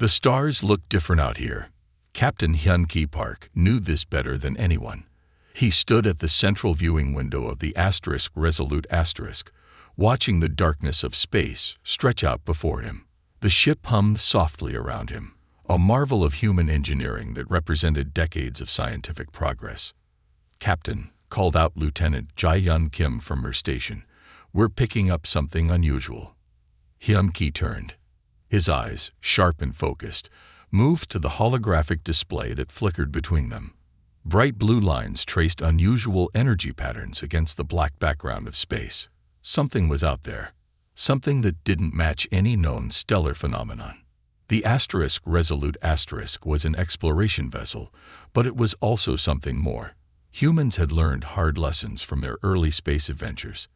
The stars look different out here. Captain Hyun-Ki Park knew this better than anyone. He stood at the central viewing window of the Resolute Asterisk, watching the darkness of space stretch out before him. The ship hummed softly around him, a marvel of human engineering that represented decades of scientific progress. "Captain," called out Lieutenant Jae-Yun Kim from her station, "we're picking up something unusual." Hyun-Ki turned. His eyes, sharp and focused, moved to the holographic display that flickered between them. Bright blue lines traced unusual energy patterns against the black background of space. Something was out there, something that didn't match any known stellar phenomenon. The Resolute Asterisk was an exploration vessel, but it was also something more. Humans had learned hard lessons from their early space adventures.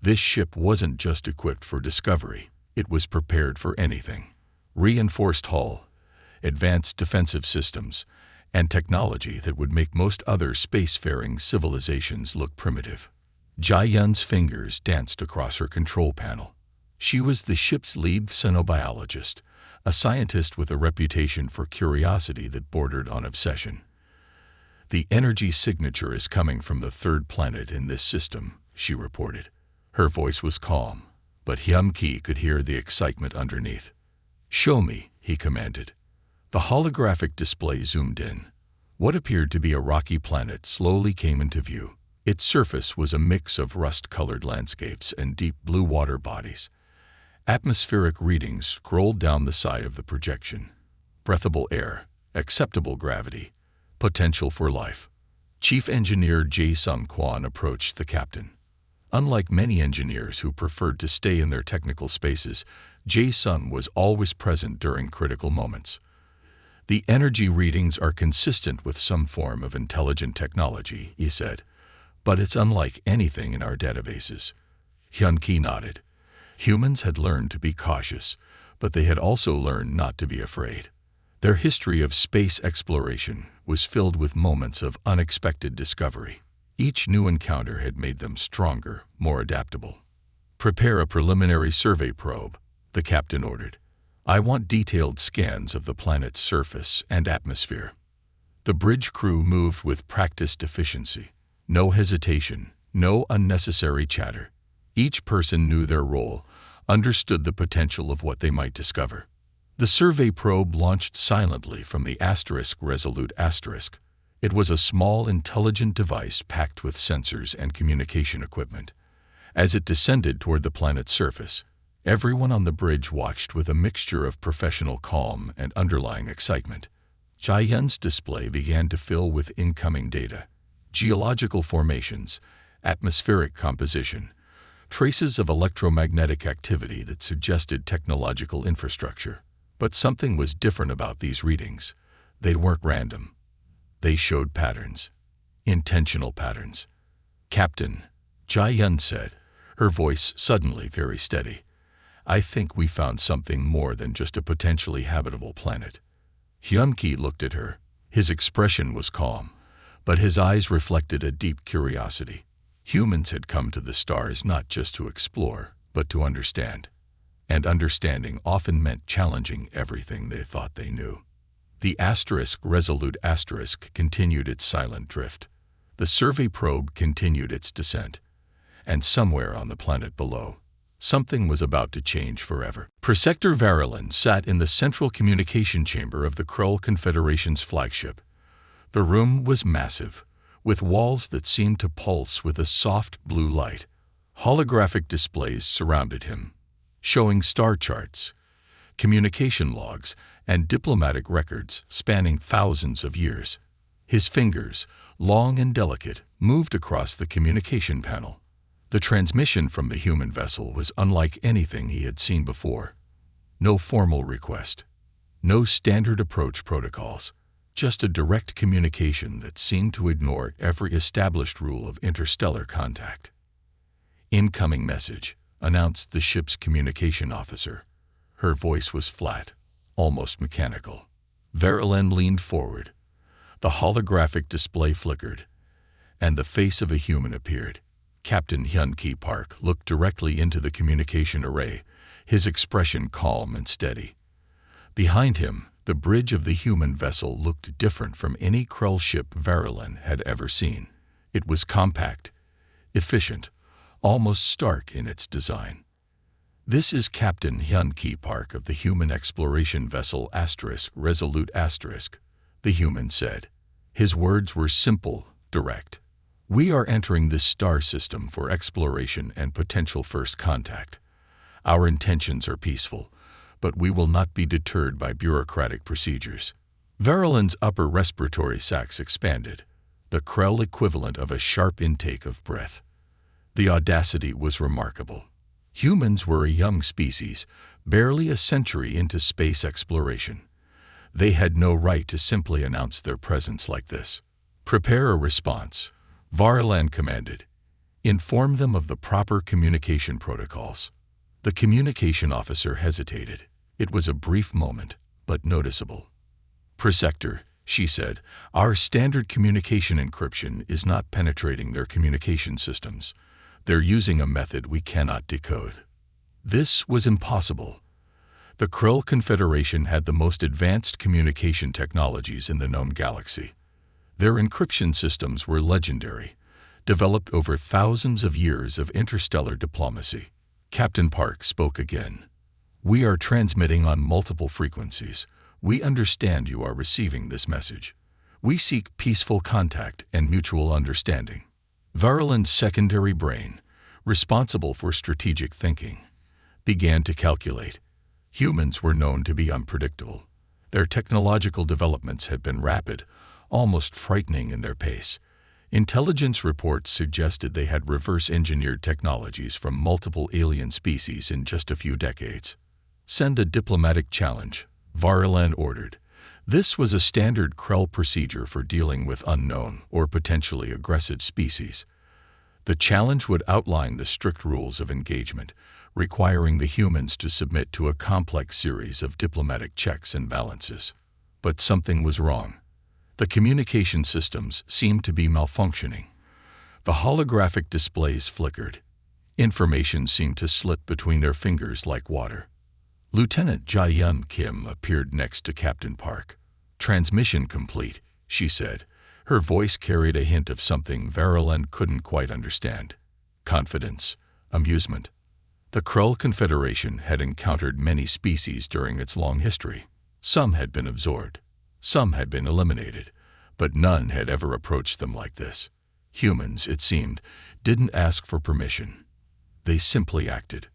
This ship wasn't just equipped for discovery, it was prepared for anything. Reinforced hull, advanced defensive systems, and technology that would make most other spacefaring civilizations look primitive. Jae-Yun's fingers danced across her control panel. She was the ship's lead xenobiologist, a scientist with a reputation for curiosity that bordered on obsession. "The energy signature is coming from the third planet in this system," she reported. Her voice was calm, but Hyun-Ki could hear the excitement underneath. "Show me," he commanded. The holographic display zoomed in. What appeared to be a rocky planet slowly came into view. Its surface was a mix of rust-colored landscapes and deep blue water bodies. Atmospheric readings scrolled down the side of the projection. Breathable air, acceptable gravity, potential for life. Chief Engineer Jae-Sung Kwon approached the captain. Unlike many engineers who preferred to stay in their technical spaces, Jae-Sung was always present during critical moments. "The energy readings are consistent with some form of intelligent technology," he said, "but it's unlike anything in our databases." Hyun-Ki nodded. Humans had learned to be cautious, but they had also learned not to be afraid. Their history of space exploration was filled with moments of unexpected discovery. Each new encounter had made them stronger, more adaptable. "Prepare a preliminary survey probe," the captain ordered. "I want detailed scans of the planet's surface and atmosphere." The bridge crew moved with practiced efficiency. No hesitation, no unnecessary chatter. Each person knew their role, understood the potential of what they might discover. The survey probe launched silently from the Resolute Asterisk. It was a small, intelligent device packed with sensors and communication equipment. As it descended toward the planet's surface, everyone on the bridge watched with a mixture of professional calm and underlying excitement. Jae-Yun's display began to fill with incoming data. Geological formations, atmospheric composition, traces of electromagnetic activity that suggested technological infrastructure. But something was different about these readings. They weren't random. They showed patterns. Intentional patterns. "Captain," Jae-Yun said, her voice suddenly very steady, "I think we found something more than just a potentially habitable planet." Hyun-Ki looked at her. His expression was calm, but his eyes reflected a deep curiosity. Humans had come to the stars not just to explore, but to understand. And understanding often meant challenging everything they thought they knew. The Resolute Asterisk continued its silent drift. The survey probe continued its descent. And somewhere on the planet below, something was about to change forever. Prosector Varelin sat in the central communication chamber of the Krull Confederation's flagship. The room was massive, with walls that seemed to pulse with a soft blue light. Holographic displays surrounded him, showing star charts, communication logs, and diplomatic records spanning thousands of years. His fingers, long and delicate, moved across the communication panel. The transmission from the human vessel was unlike anything he had seen before. No formal request, no standard approach protocols, just a direct communication that seemed to ignore every established rule of interstellar contact. "Incoming message," announced the ship's communication officer. Her voice was flat, almost mechanical. Varelin leaned forward. The holographic display flickered, and the face of a human appeared. Captain Hyun-Ki Park looked directly into the communication array, his expression calm and steady. Behind him, the bridge of the human vessel looked different from any Krell ship Varelin had ever seen. It was compact, efficient, almost stark in its design. "This is Captain Hyun-Ki Park of the human exploration vessel Resolute *," the human said. His words were simple, direct. "We are entering this star system for exploration and potential first contact. Our intentions are peaceful, but we will not be deterred by bureaucratic procedures." Varelin's upper respiratory sacs expanded, the Krell equivalent of a sharp intake of breath. The audacity was remarkable. Humans were a young species, barely a century into space exploration. They had no right to simply announce their presence like this. "Prepare a response," Varelin commanded. "Inform them of the proper communication protocols." The communication officer hesitated. It was a brief moment, but noticeable. "Per sector," she said, "our standard communication encryption is not penetrating their communication systems. They're using a method we cannot decode." This was impossible. The Krell Confederation had the most advanced communication technologies in the known galaxy. Their encryption systems were legendary, developed over thousands of years of interstellar diplomacy. Captain Park spoke again. "We are transmitting on multiple frequencies. We understand you are receiving this message. We seek peaceful contact and mutual understanding." Varelin's secondary brain, responsible for strategic thinking, began to calculate. Humans were known to be unpredictable. Their technological developments had been rapid, almost frightening in their pace. Intelligence reports suggested they had reverse-engineered technologies from multiple alien species in just a few decades. "Send a diplomatic challenge," Varelin ordered. This was a standard Krell procedure for dealing with unknown or potentially aggressive species. The challenge would outline the strict rules of engagement, requiring the humans to submit to a complex series of diplomatic checks and balances. But something was wrong. The communication systems seemed to be malfunctioning. The holographic displays flickered. Information seemed to slip between their fingers like water. Lieutenant Jae-Yun Kim appeared next to Captain Park. "Transmission complete," she said. Her voice carried a hint of something Varelin couldn't quite understand. Confidence, amusement. The Krell Confederation had encountered many species during its long history. Some had been absorbed. Some had been eliminated. But none had ever approached them like this. Humans, it seemed, didn't ask for permission. They simply acted.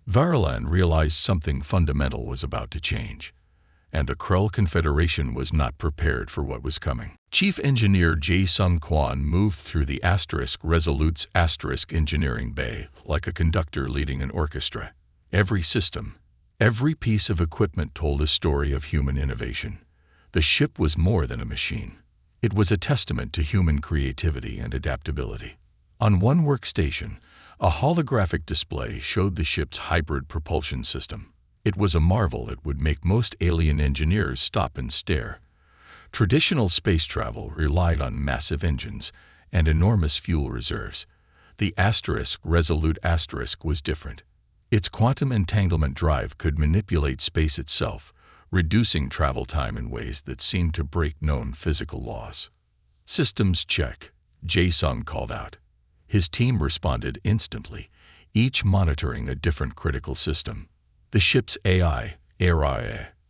Varelin realized something fundamental was about to change, and the Krell Confederation was not prepared for what was coming. Chief Engineer Jae-Sung Kwon moved through the Resolute's engineering bay like a conductor leading an orchestra. Every system, every piece of equipment told a story of human innovation. The ship was more than a machine. It was a testament to human creativity and adaptability. On one workstation, a holographic display showed the ship's hybrid propulsion system. It was a marvel that would make most alien engineers stop and stare. Traditional space travel relied on massive engines and enormous fuel reserves. The Resolute was different. Its quantum entanglement drive could manipulate space itself, reducing travel time in ways that seemed to break known physical laws. "Systems check," Jae-Sung called out. His team responded instantly, each monitoring a different critical system. The ship's AI,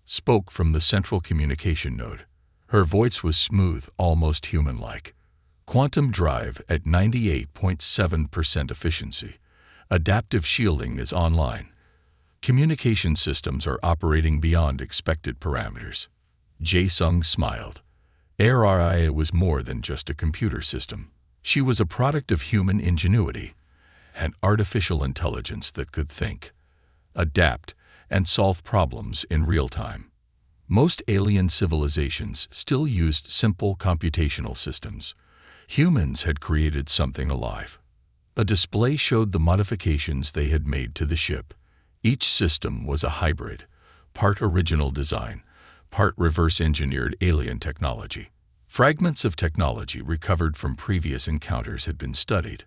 spoke from the central communication node. Her voice was smooth, almost human-like. "Quantum drive at 98.7% efficiency. Adaptive shielding is online. Communication systems are operating beyond expected parameters." Jae-Sung smiled. ARIA was more than just a computer system. She was a product of human ingenuity, an artificial intelligence that could think, adapt, and solve problems in real time. Most alien civilizations still used simple computational systems. Humans had created something alive. A display showed the modifications they had made to the ship. Each system was a hybrid, part original design, part reverse-engineered alien technology. Fragments of technology recovered from previous encounters had been studied,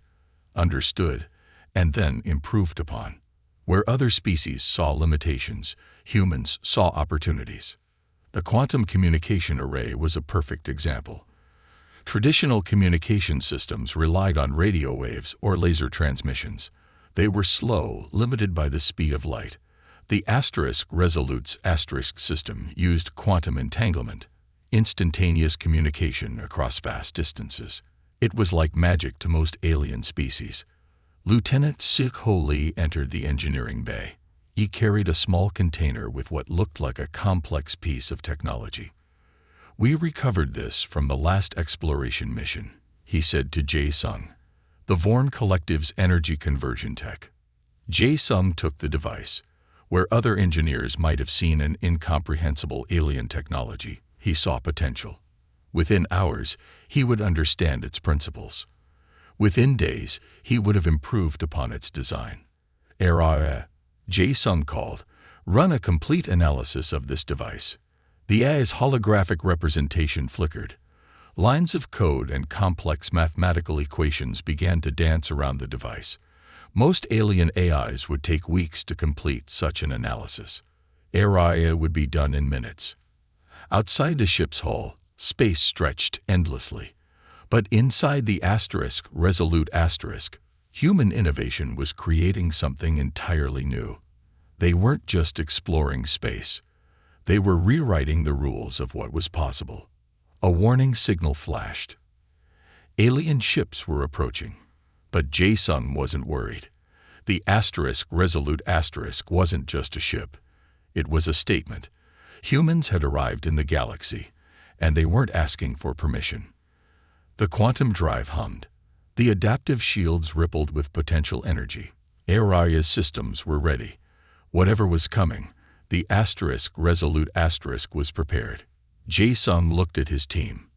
understood, and then improved upon. Where other species saw limitations, humans saw opportunities. The quantum communication array was a perfect example. Traditional communication systems relied on radio waves or laser transmissions. They were slow, limited by the speed of light. The Resolute system used quantum entanglement, instantaneous communication across vast distances. It was like magic to most alien species. Lieutenant Ho Lee entered the engineering bay. He carried a small container with what looked like a complex piece of technology. "We recovered this from the last exploration mission," he said to Jae-sung, the Vorn Collective's energy conversion tech. Jae-sung took the device. Where other engineers might have seen an incomprehensible alien technology, he saw potential. Within hours, he would understand its principles. Within days, he would have improved upon its design. Jae-sung called, "Run a complete analysis of this device." The AI's holographic representation flickered. Lines of code and complex mathematical equations began to dance around the device. Most alien AIs would take weeks to complete such an analysis. AI would be done in minutes. Outside the ship's hull, space stretched endlessly. But inside the Resolute human innovation was creating something entirely new. They weren't just exploring space. They were rewriting the rules of what was possible. A warning signal flashed. Alien ships were approaching. But Jae-sung wasn't worried. The Resolute wasn't just a ship. It was a statement. Humans had arrived in the galaxy, and they weren't asking for permission. The quantum drive hummed. The adaptive shields rippled with potential energy. Aria's systems were ready. Whatever was coming, the Resolute was prepared. Jae-sung looked at his team.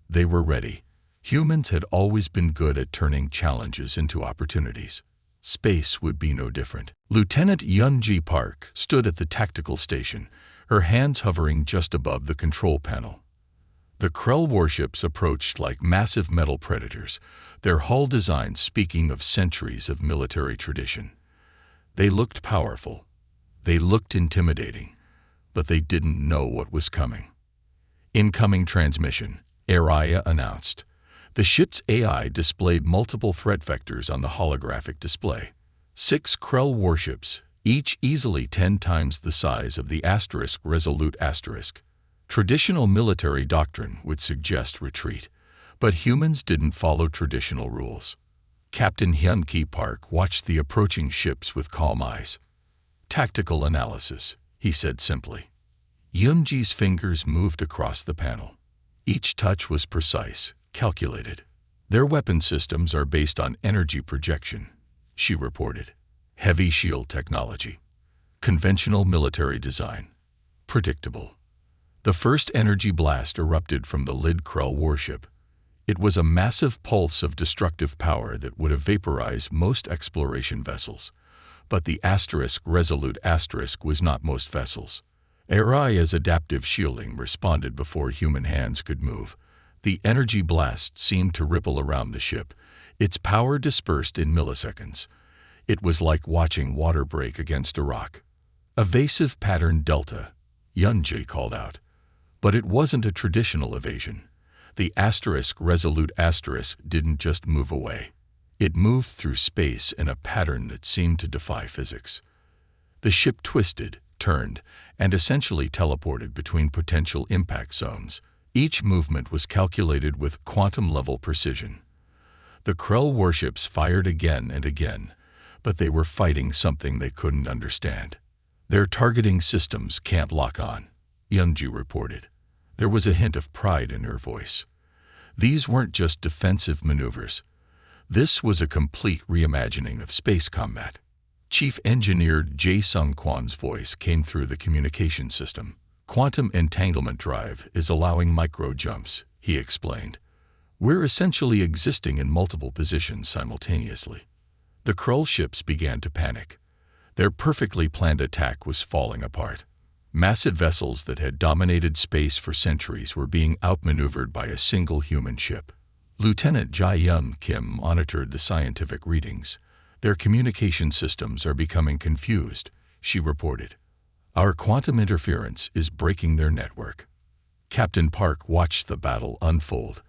They were ready. Humans had always been good at turning challenges into opportunities. Space would be no different. Lieutenant Hyun-ji Park stood at the tactical station, her hands hovering just above the control panel. The Krell warships approached like massive metal predators, their hull design speaking of centuries of military tradition. They looked powerful. They looked intimidating, but they didn't know what was coming. "Incoming transmission," Aria announced. The ship's AI displayed multiple threat vectors on the holographic display. 6 Krell warships, each easily 10 times the size of the Resolute. Traditional military doctrine would suggest retreat, but humans didn't follow traditional rules. Captain Hyun-ki Park watched the approaching ships with calm eyes. "Tactical analysis," he said simply. Hyun-ji's fingers moved across the panel. Each touch was precise, calculated. "Their weapon systems are based on energy projection," she reported. "Heavy shield technology. Conventional military design. Predictable." The first energy blast erupted from the Lid Krell warship. It was a massive pulse of destructive power that would have vaporized most exploration vessels. But the Resolute was not most vessels. Aria's adaptive shielding responded before human hands could move. The energy blast seemed to ripple around the ship. Its power dispersed in milliseconds. It was like watching water break against a rock. "Evasive pattern delta," Hyun-ji called out. But it wasn't a traditional evasion. The Resolute didn't just move away. It moved through space in a pattern that seemed to defy physics. The ship twisted, turned, and essentially teleported between potential impact zones. Each movement was calculated with quantum-level precision. The Krell warships fired again and again, but they were fighting something they couldn't understand. "Their targeting systems can't lock on," Hyun-ji reported. There was a hint of pride in her voice. These weren't just defensive maneuvers. This was a complete reimagining of space combat. Chief Engineer Jae-sung Kwan's voice came through the communication system. "Quantum entanglement drive is allowing micro-jumps," he explained. "We're essentially existing in multiple positions simultaneously." The Krell ships began to panic. Their perfectly planned attack was falling apart. Massive vessels that had dominated space for centuries were being outmaneuvered by a single human ship. Lieutenant Jae-yun Kim monitored the scientific readings. "Their communication systems are becoming confused," she reported. Our quantum interference is breaking their network. Captain Park watched the battle unfold.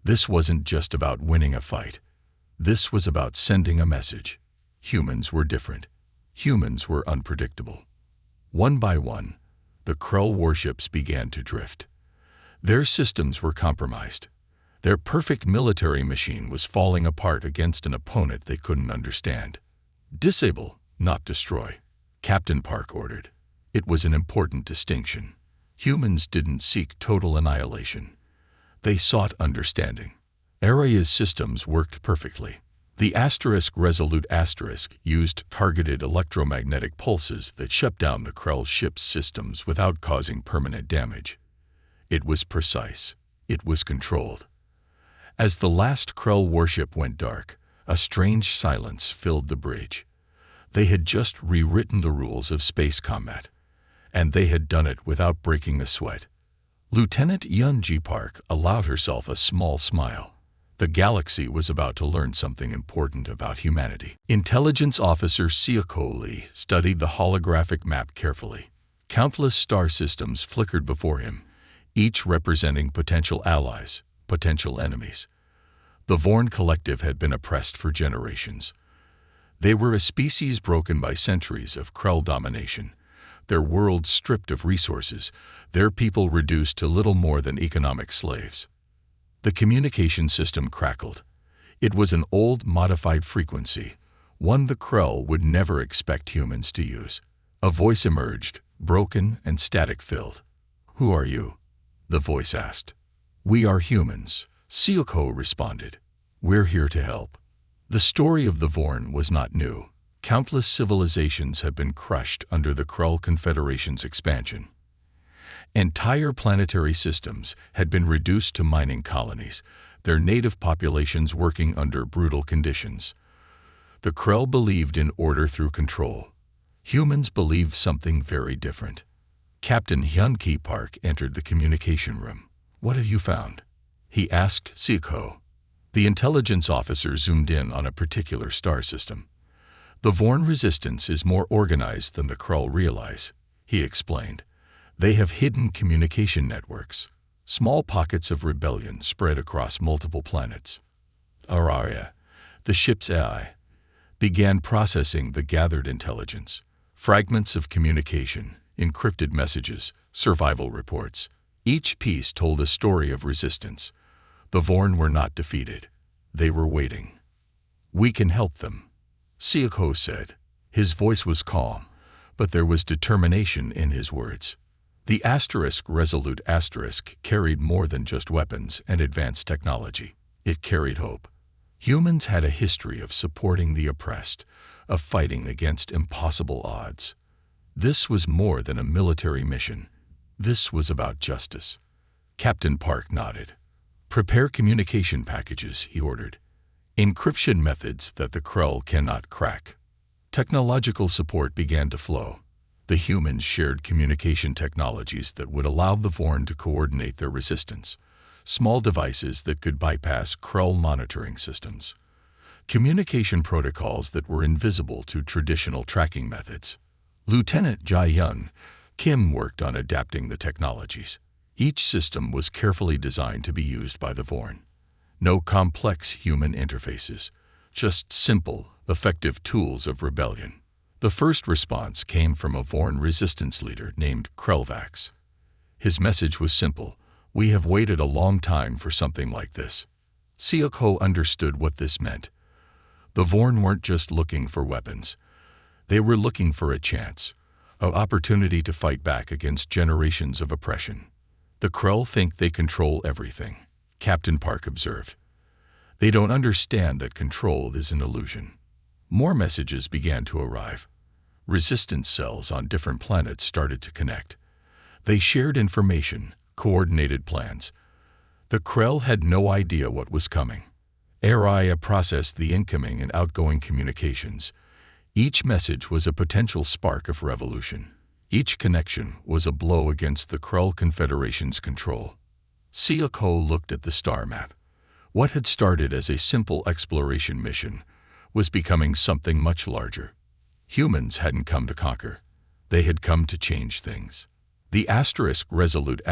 This wasn't just about winning a fight. This was about sending a message. Humans were different. Humans were unpredictable. One by one, the Krell warships began to drift. Their systems were compromised. Their perfect military machine was falling apart against an opponent they couldn't understand. Disable, not destroy, Captain Park ordered. It was an important distinction. Humans didn't seek total annihilation. They sought understanding. Araya's systems worked perfectly. The Resolute used targeted electromagnetic pulses that shut down the Krell ship's systems without causing permanent damage. It was precise. It was controlled. As the last Krell warship went dark, a strange silence filled the bridge. They had just rewritten the rules of space combat, and they had done it without breaking a sweat. Lieutenant Hyun-Ji Park allowed herself a small smile. The galaxy was about to learn something important about humanity. Intelligence Officer Seoko Lee studied the holographic map carefully. Countless star systems flickered before him, each representing potential allies, potential enemies. The Vorn Collective had been oppressed for generations. They were a species broken by centuries of Krell domination, their world stripped of resources, their people reduced to little more than economic slaves. The communication system crackled. It was an old, modified frequency, one the Krell would never expect humans to use. A voice emerged, broken and static-filled. "Who are you?" the voice asked. "We are humans," Seoko responded. "We're here to help." The story of the Vorn was not new. Countless civilizations had been crushed under the Krell Confederation's expansion. Entire planetary systems had been reduced to mining colonies, their native populations working under brutal conditions. The Krell believed in order through control. Humans believed something very different. Captain Hyun-Ki Park entered the communication room. "What have you found?" he asked Seoko. The intelligence officer zoomed in on a particular star system. "The Vorn resistance is more organized than the Krell realize," he explained. "They have hidden communication networks, small pockets of rebellion spread across multiple planets." Araya, the ship's AI, began processing the gathered intelligence. Fragments of communication, encrypted messages, survival reports. Each piece told a story of resistance. The Vorn were not defeated. They were waiting. "We can help them," Seoko said. His voice was calm, but there was determination in his words. The Resolute carried more than just weapons and advanced technology. It carried hope. Humans had a history of supporting the oppressed, of fighting against impossible odds. This was more than a military mission. This was about justice. Captain Park nodded. "Prepare communication packages," he ordered. "Encryption methods that the Krell cannot crack." Technological support began to flow. The humans shared communication technologies that would allow the Vorn to coordinate their resistance. Small devices that could bypass Krell monitoring systems. Communication protocols that were invisible to traditional tracking methods. Lieutenant Jae-Yun Kim worked on adapting the technologies. Each system was carefully designed to be used by the Vorn. No complex human interfaces, just simple, effective tools of rebellion. The first response came from a Vorn resistance leader named Krellvax. His message was simple: "We have waited a long time for something like this." Seoko understood what this meant. The Vorn weren't just looking for weapons. They were looking for a chance, an opportunity to fight back against generations of oppression. "The Krell think they control everything," Captain Park observed. "They don't understand that control is an illusion." More messages began to arrive. Resistance cells on different planets started to connect. They shared information, coordinated plans. The Krell had no idea what was coming. Araya processed the incoming and outgoing communications. Each message was a potential spark of revolution. Each connection was a blow against the Krell Confederation's control. Seoko looked at the star map. What had started as a simple exploration mission was becoming something much larger. Humans hadn't come to conquer. They had come to change things. The resolute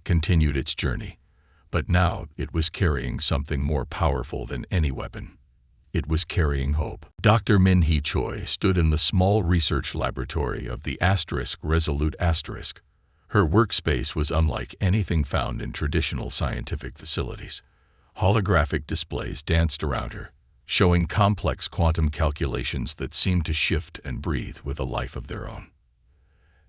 continued its journey, but now it was carrying something more powerful than any weapon. It was carrying hope. Dr. Min-hee Choi stood in the small research laboratory of the resolute. Her workspace was unlike anything found in traditional scientific facilities. Holographic displays danced around her, showing complex quantum calculations that seemed to shift and breathe with a life of their own.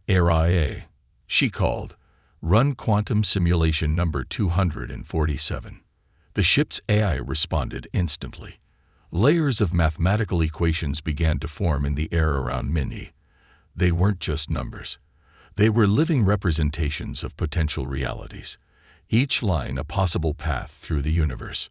"RIA," she called, "Run quantum simulation number 247. The ship's AI responded instantly. Layers of mathematical equations began to form in the air around Min-hee. They weren't just numbers. They were living representations of potential realities, each line a possible path through the universe.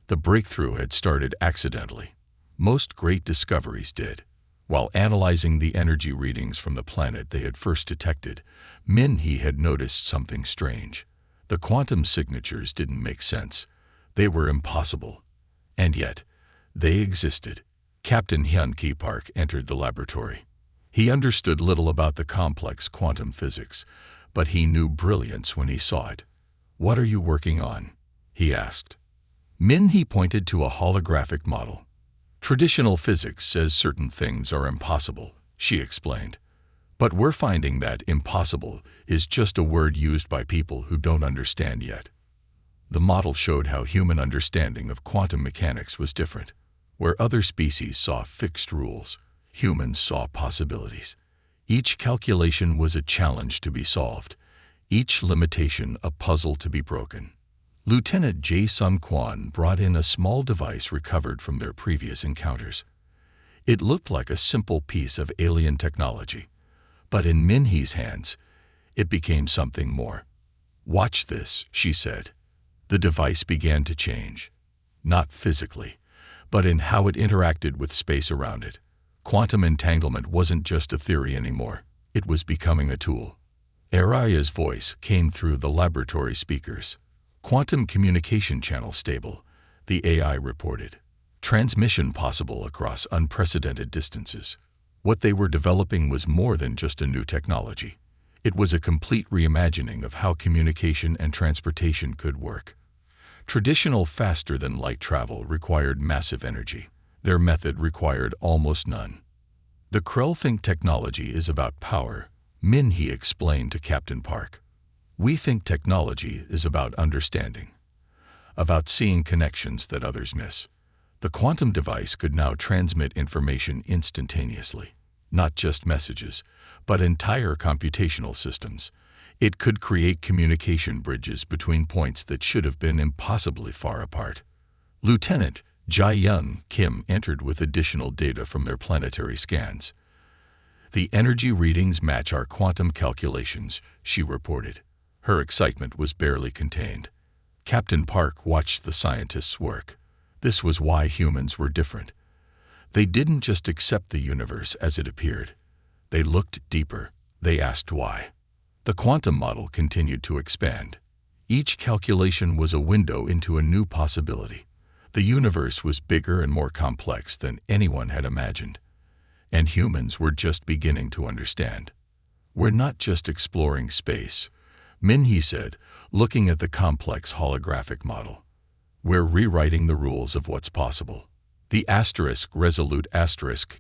The breakthrough had started accidentally. Most great discoveries did. While analyzing the energy readings from the planet they had first detected, Min-hee had noticed something strange. The quantum signatures didn't make sense. They were impossible. And yet, they existed. Captain Hyun-Ki Park entered the laboratory. He understood little about the complex quantum physics, but he knew brilliance when he saw it. "What are you working on?" he asked. Min-hee pointed to a holographic model. "Traditional physics says certain things are impossible," she explained. "But we're finding that impossible is just a word used by people who don't understand yet." The model showed how human understanding of quantum mechanics was different. Where other species saw fixed rules, humans saw possibilities. Each calculation was a challenge to be solved, each limitation a puzzle to be broken. Lieutenant Jae-sung-kwon brought in a small device recovered from their previous encounters. It looked like a simple piece of alien technology, but in Min-hee's hands, it became something more. "Watch this," she said. The device began to change, not physically, but in how it interacted with space around it. Quantum entanglement wasn't just a theory anymore. It was becoming a tool. Araya's voice came through the laboratory speakers. "Quantum communication channel stable," the AI reported. "Transmission possible across unprecedented distances." What they were developing was more than just a new technology. It was a complete reimagining of how communication and transportation could work. Traditional faster-than-light travel required massive energy. Their method required almost none. "The Krell think technology is about power," Min-hee explained to Captain Park. "We think technology is about understanding, about seeing connections that others miss." The quantum device could now transmit information instantaneously, not just messages, but entire computational systems. It could create communication bridges between points that should have been impossibly far apart. Lieutenant Jae-young Kim entered with additional data from their planetary scans. "The energy readings match our quantum calculations," she reported. Her excitement was barely contained. Captain Park watched the scientists work. This was why humans were different. They didn't just accept the universe as it appeared. They looked deeper. They asked why. The quantum model continued to expand. Each calculation was a window into a new possibility. The universe was bigger and more complex than anyone had imagined. And humans were just beginning to understand. "We're not just exploring space," Min-hee said, looking at the complex holographic model. "We're rewriting the rules of what's possible." The resolute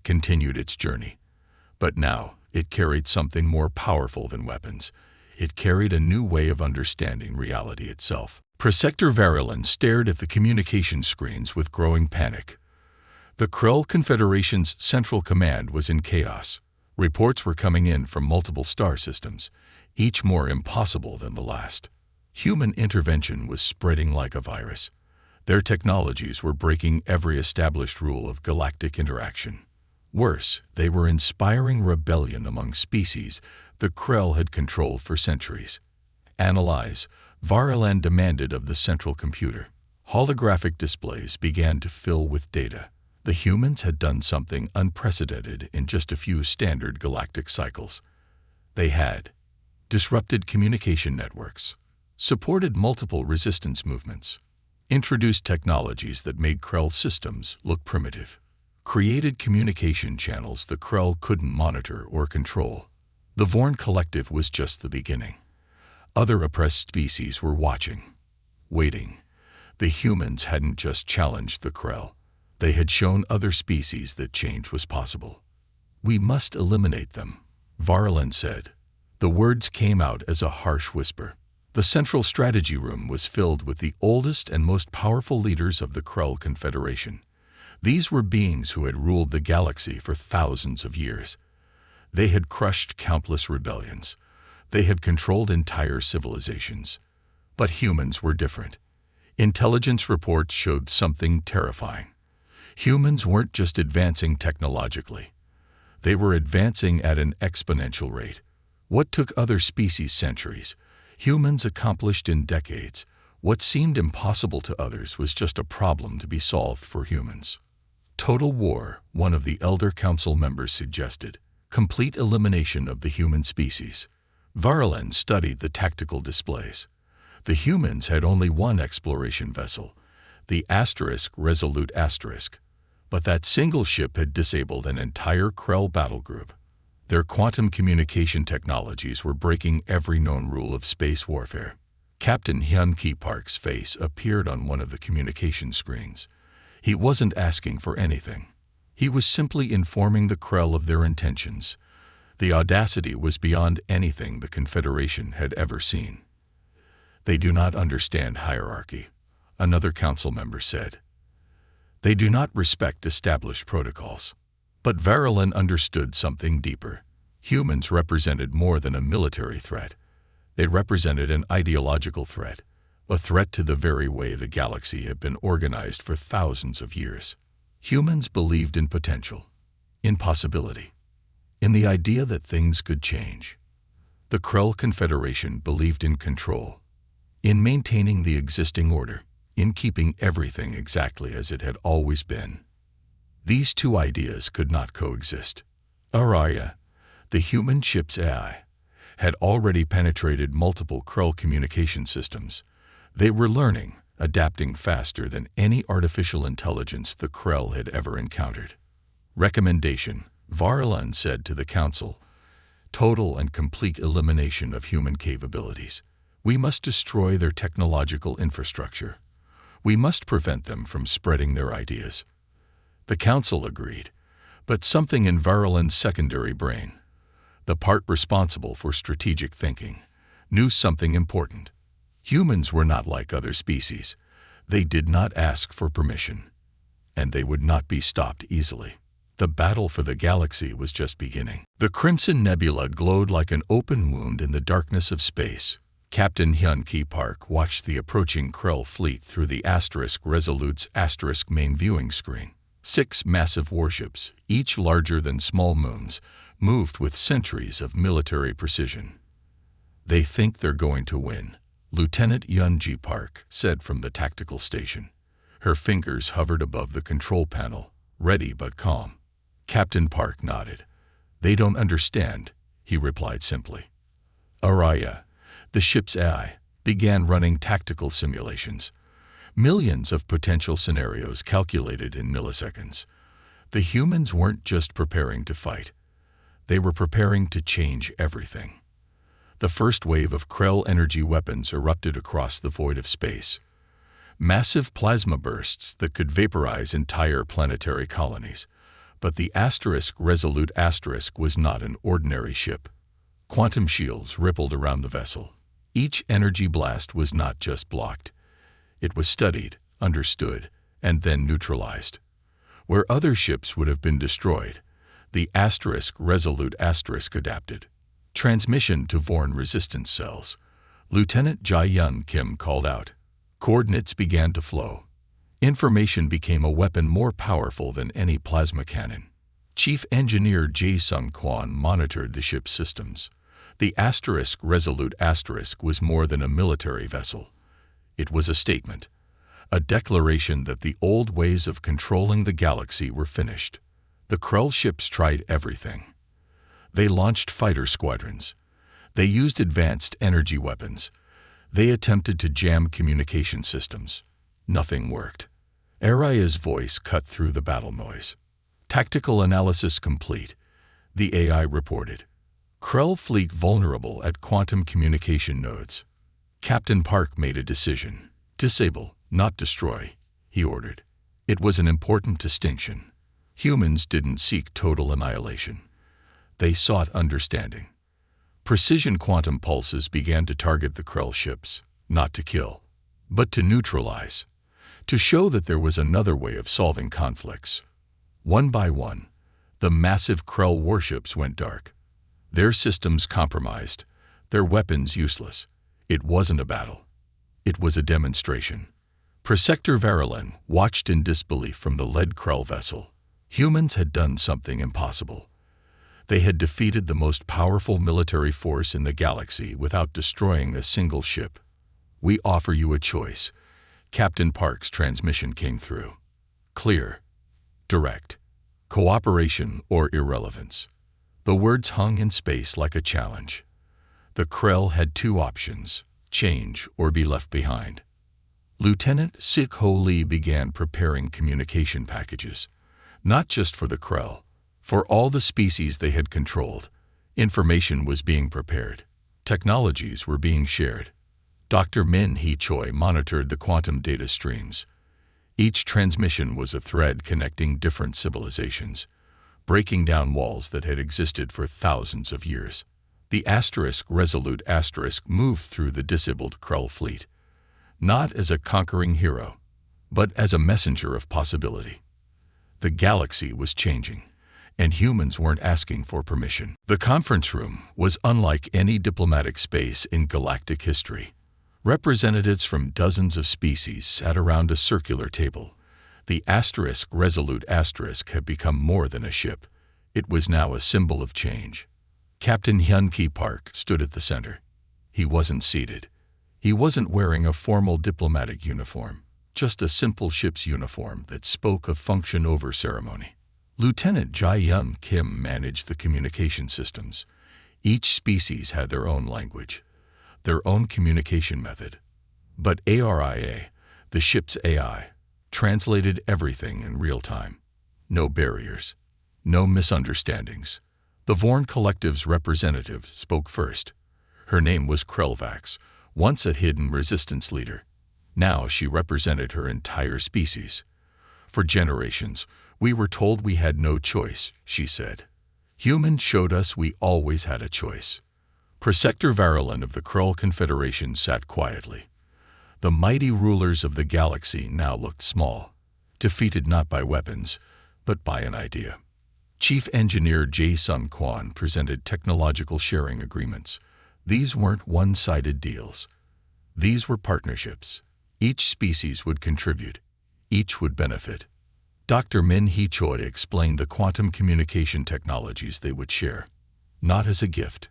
continued its journey. But now, it carried something more powerful than weapons. It carried a new way of understanding reality itself. Prosector Varilyn stared at the communication screens with growing panic. The Krell Confederation's central command was in chaos. Reports were coming in from multiple star systems, each more impossible than the last. Human intervention was spreading like a virus. Their technologies were breaking every established rule of galactic interaction. Worse, they were inspiring rebellion among species the Krell had controlled for centuries. "Analyze," Varilyn demanded of the central computer. Holographic displays began to fill with data. The humans had done something unprecedented in just a few standard galactic cycles. They had disrupted communication networks, supported multiple resistance movements, introduced technologies that made Krell systems look primitive, created communication channels the Krell couldn't monitor or control. The Vorn Collective was just the beginning. Other oppressed species were watching, waiting. The humans hadn't just challenged the Krell. They had shown other species that change was possible. "We must eliminate them," Varlin said. The words came out as a harsh whisper. The central strategy room was filled with the oldest and most powerful leaders of the Krell Confederation. These were beings who had ruled the galaxy for thousands of years. They had crushed countless rebellions. They had controlled entire civilizations. But humans were different. Intelligence reports showed something terrifying. Humans weren't just advancing technologically. They were advancing at an exponential rate. What took other species centuries, humans accomplished in decades. What seemed impossible to others was just a problem to be solved for humans. Total war, one of the Elder Council members suggested. Complete elimination of the human species. Varlin studied the tactical displays. The humans had only one exploration vessel, the Resolute Asterisk. But that single ship had disabled an entire Krell battle group. Their quantum communication technologies were breaking every known rule of space warfare. Captain Hyun-Ki Park's face appeared on one of the communication screens. He wasn't asking for anything. He was simply informing the Krell of their intentions. The audacity was beyond anything the Confederation had ever seen. "They do not understand hierarchy," another council member said. "They do not respect established protocols." But Varlin understood something deeper. Humans represented more than a military threat. They represented an ideological threat, a threat to the very way the galaxy had been organized for thousands of years. Humans believed in potential, in possibility, in the idea that things could change. The Krell Confederation believed in control, in maintaining the existing order, in keeping everything exactly as it had always been. These two ideas could not coexist. Araya, the human ship's AI, had already penetrated multiple Krell communication systems. They were learning, adapting faster than any artificial intelligence the Krell had ever encountered. "Recommendation," Varlin said to the Council. "Total and complete elimination of human capabilities. We must destroy their technological infrastructure. We must prevent them from spreading their ideas." The Council agreed, but something in Varlin's secondary brain, the part responsible for strategic thinking, knew something important. Humans were not like other species. They did not ask for permission, and they would not be stopped easily. The battle for the galaxy was just beginning. The Crimson Nebula glowed like an open wound in the darkness of space. Captain Hyun-Ki Park watched the approaching Krell fleet through the Resolute's main viewing screen. 6 massive warships, each larger than small moons, moved with centuries of military precision. "They think they're going to win," Lieutenant Hyun-Ki Park said from the tactical station. Her fingers hovered above the control panel, ready but calm. Captain Park nodded. "They don't understand," he replied simply. Araya, the ship's AI, began running tactical simulations. Millions of potential scenarios calculated in milliseconds. The humans weren't just preparing to fight. They were preparing to change everything. The first wave of Krell energy weapons erupted across the void of space. Massive plasma bursts that could vaporize entire planetary colonies. But the Resolute Asterisk was not an ordinary ship. Quantum shields rippled around the vessel. Each energy blast was not just blocked. It was studied, understood, and then neutralized. Where other ships would have been destroyed, the Resolute Asterisk adapted. "Transmission to Vorn resistance cells," Lieutenant Jae-Yun Kim called out. Coordinates began to flow. Information became a weapon more powerful than any plasma cannon. Chief Engineer Jae-Sung Kwon monitored the ship's systems. The Resolute Asterisk was more than a military vessel. It was a statement, a declaration that the old ways of controlling the galaxy were finished. The Krell ships tried everything. They launched fighter squadrons. They used advanced energy weapons. They attempted to jam communication systems. Nothing worked. Araya's voice cut through the battle noise. "Tactical analysis complete," the AI reported. Krell fleet vulnerable at quantum communication nodes. Captain Park made a decision. Disable, not destroy, he ordered. It was an important distinction. Humans didn't seek total annihilation. They sought understanding. Precision quantum pulses began to target the Krell ships, not to kill, but to neutralize, to show that there was another way of solving conflicts. One by one, the massive Krell warships went dark. Their systems compromised, their weapons useless. It wasn't a battle. It was a demonstration. Prosector Varelin watched in disbelief from the lead Krell vessel. Humans had done something impossible. They had defeated the most powerful military force in the galaxy without destroying a single ship. We offer you a choice. Captain Park's transmission came through. Clear, direct, cooperation or irrelevance. The words hung in space like a challenge. The Krell had two options: change or be left behind. Lieutenant Sik-Ho Lee began preparing communication packages, not just for the Krell, for all the species they had controlled. Information was being prepared. Technologies were being shared. Dr. Min Hee Choi monitored the quantum data streams. Each transmission was a thread connecting different civilizations, breaking down walls that had existed for thousands of years. The Resolute moved through the disabled Krell fleet, not as a conquering hero, but as a messenger of possibility. The galaxy was changing, and humans weren't asking for permission. The conference room was unlike any diplomatic space in galactic history. Representatives from dozens of species sat around a circular table. The Resolute had become more than a ship. It was now a symbol of change. Captain Hyun-Ki Park stood at the center. He wasn't seated. He wasn't wearing a formal diplomatic uniform, just a simple ship's uniform that spoke of function over ceremony. Lieutenant Jae-Yun Kim managed the communication systems. Each species had their own language, their own communication method. But ARIA, the ship's AI, translated everything in real time. No barriers, no misunderstandings. The Vorn Collective's representative spoke first. Her name was Krellvax, once a hidden resistance leader. Now she represented her entire species. For generations, we were told we had no choice, she said. Humans showed us we always had a choice. Prosector Varelin of the Krell Confederation sat quietly. The mighty rulers of the galaxy now looked small, defeated not by weapons, but by an idea. Chief Engineer Jae-Sun Kwon presented technological sharing agreements. These weren't one-sided deals. These were partnerships. Each species would contribute. Each would benefit. Dr. Min Hee Choi explained the quantum communication technologies they would share, not as a gift,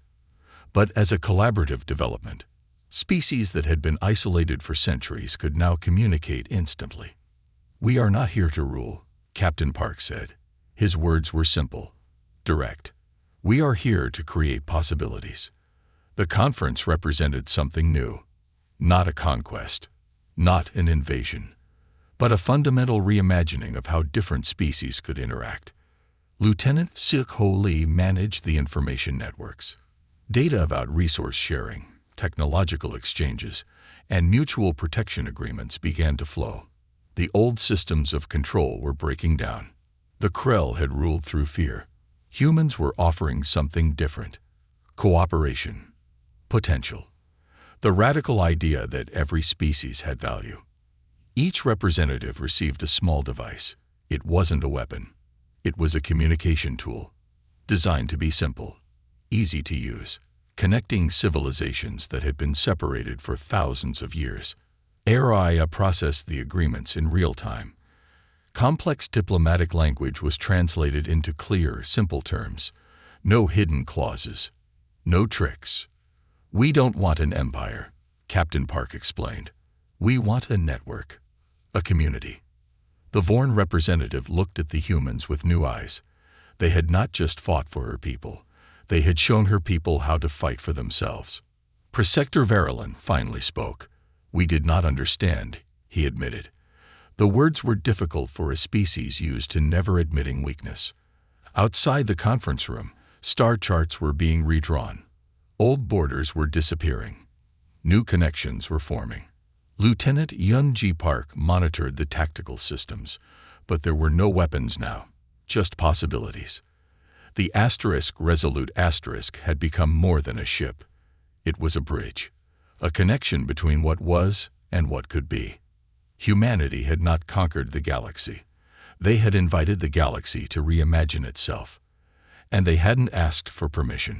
but as a collaborative development. Species that had been isolated for centuries could now communicate instantly. "We are not here to rule," Captain Park said. His words were simple, direct. "We are here to create possibilities." The conference represented something new, not a conquest, not an invasion, but a fundamental reimagining of how different species could interact. Lieutenant Sik-Ho Lee managed the information networks. Data about resource sharing, technological exchanges, and mutual protection agreements began to flow. The old systems of control were breaking down. The Krell had ruled through fear. Humans were offering something different: cooperation, potential, the radical idea that every species had value. Each representative received a small device. It wasn't a weapon. It was a communication tool, designed to be simple, easy to use, connecting civilizations that had been separated for thousands of years. ARIA processed the agreements in real time. Complex diplomatic language was translated into clear, simple terms. No hidden clauses. No tricks. "We don't want an empire," Captain Park explained. "We want a network, a community." The Vorn representative looked at the humans with new eyes. They had not just fought for her people. They had shown her people how to fight for themselves. Prosector Varelin finally spoke. "We did not understand," he admitted. The words were difficult for a species used to never admitting weakness. Outside the conference room, Star charts were being redrawn. Old borders were disappearing. New connections were forming. Lieutenant Yun-Ji Park monitored the tactical systems, but there were no weapons now, just possibilities. The Resolute had become more than a ship. It was a bridge, a connection between what was and what could be. Humanity had not conquered the galaxy. They had invited the galaxy to reimagine itself, and they hadn't asked for permission.